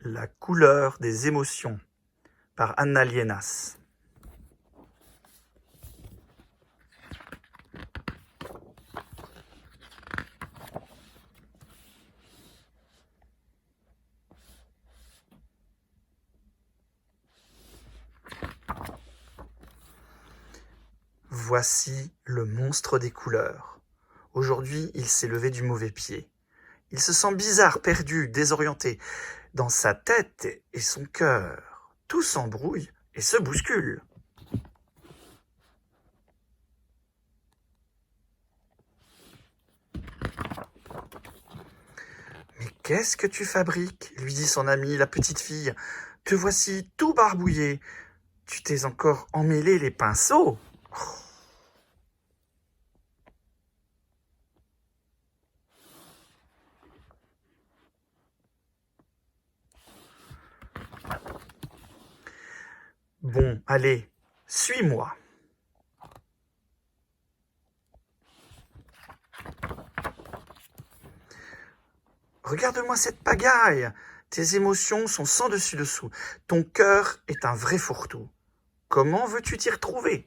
La couleur des émotions par Anna Lienas. Voici le monstre des couleurs. Aujourd'hui, il s'est levé du mauvais pied. Il se sent bizarre, perdu, désorienté. Dans sa tête et son cœur, tout s'embrouille et se bouscule. « Mais qu'est-ce que tu fabriques ?» lui dit son amie, la petite fille. « Te voici tout barbouillé. Tu t'es encore emmêlé les pinceaux. » Bon, allez, suis-moi. Regarde-moi cette pagaille. Tes émotions sont sans dessus-dessous. Ton cœur est un vrai fourre-tout. Comment veux-tu t'y retrouver ?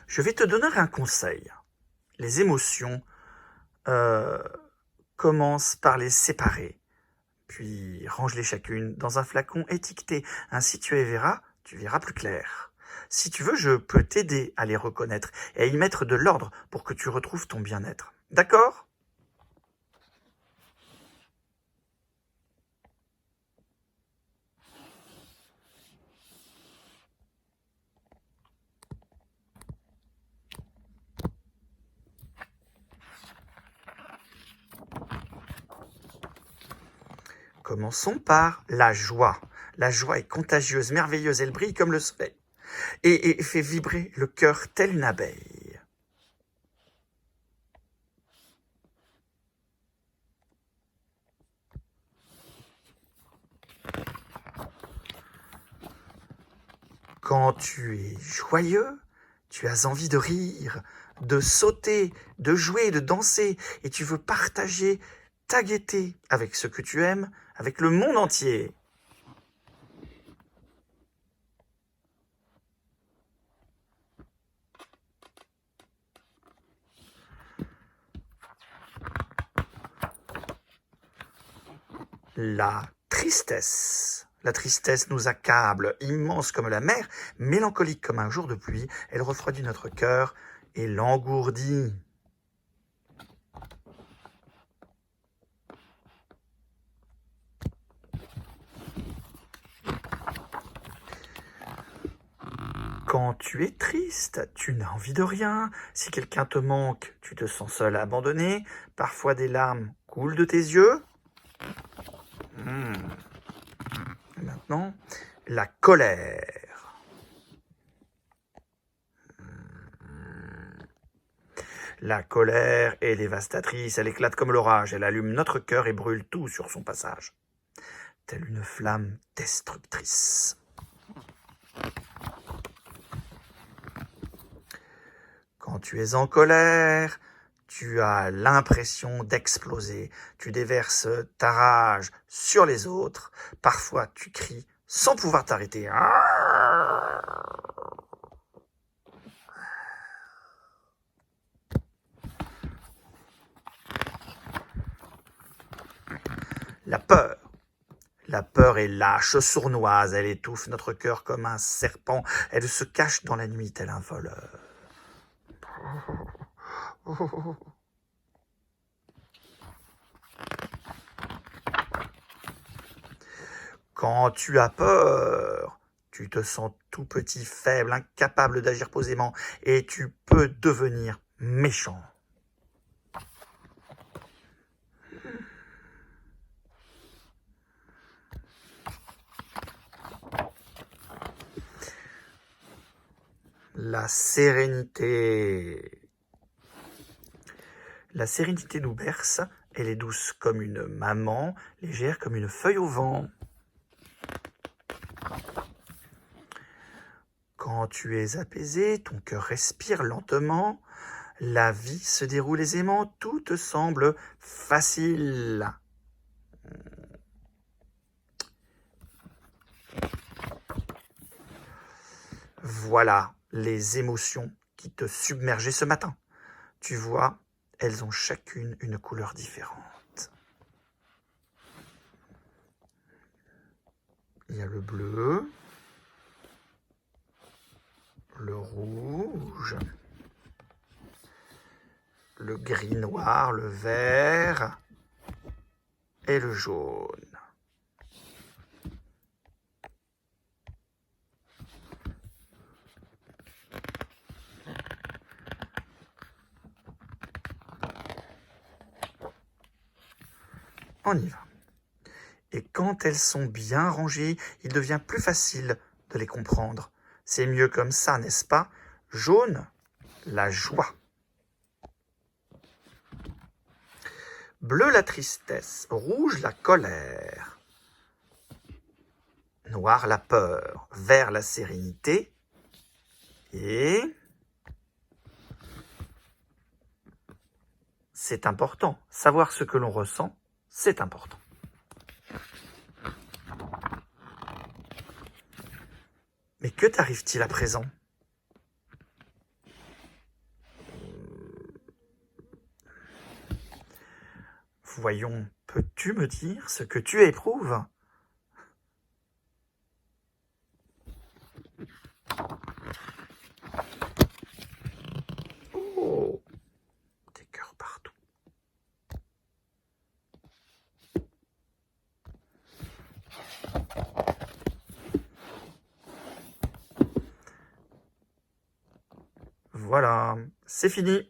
Je vais te donner un conseil. Les émotions, commence par les séparer, puis range-les chacune dans un flacon étiqueté. Ainsi tu verras plus clair. Si tu veux, je peux t'aider à les reconnaître et à y mettre de l'ordre pour que tu retrouves ton bien-être. D'accord ? Commençons par la joie. La joie est contagieuse, merveilleuse, elle brille comme le soleil et fait vibrer le cœur tel une abeille. Quand tu es joyeux, tu as envie de rire, de sauter, de jouer, de danser, et tu veux partager ta gaieté avec ceux que tu aimes, avec le monde entier. La tristesse. La tristesse nous accable, immense comme la mer, mélancolique comme un jour de pluie. Elle refroidit notre cœur et l'engourdit. Quand tu es triste, tu n'as envie de rien. Si quelqu'un te manque, tu te sens seul, abandonné. Parfois des larmes coulent de tes yeux. Et maintenant, la colère. La colère est dévastatrice, elle éclate comme l'orage, elle allume notre cœur et brûle tout sur son passage, telle une flamme destructrice. Quand tu es en colère, tu as l'impression d'exploser. Tu déverses ta rage sur les autres. Parfois, tu cries sans pouvoir t'arrêter. La peur. La peur est lâche, sournoise. Elle étouffe notre cœur comme un serpent. Elle se cache dans la nuit tel un voleur. Quand tu as peur, tu te sens tout petit, faible, incapable d'agir posément, et tu peux devenir méchant. La sérénité. La sérénité nous berce, elle est douce comme une maman, légère comme une feuille au vent. Quand tu es apaisé, ton cœur respire lentement, la vie se déroule aisément, tout te semble facile. Voilà les émotions qui te submergeaient ce matin. Tu vois, elles ont chacune une couleur différente. Il y a le bleu, le rouge, le gris-noir, le vert et le jaune. On y va. Et quand elles sont bien rangées, il devient plus facile de les comprendre. C'est mieux comme ça, n'est-ce pas? Jaune, la joie. Bleu, la tristesse. Rouge, la colère. Noir, la peur. Vert, la sérénité. Et c'est important. Savoir ce que l'on ressent, c'est important. Mais que t'arrive-t-il à présent? Voyons, peux-tu me dire ce que tu éprouves? Oh, des cœurs partout. Voilà, c'est fini.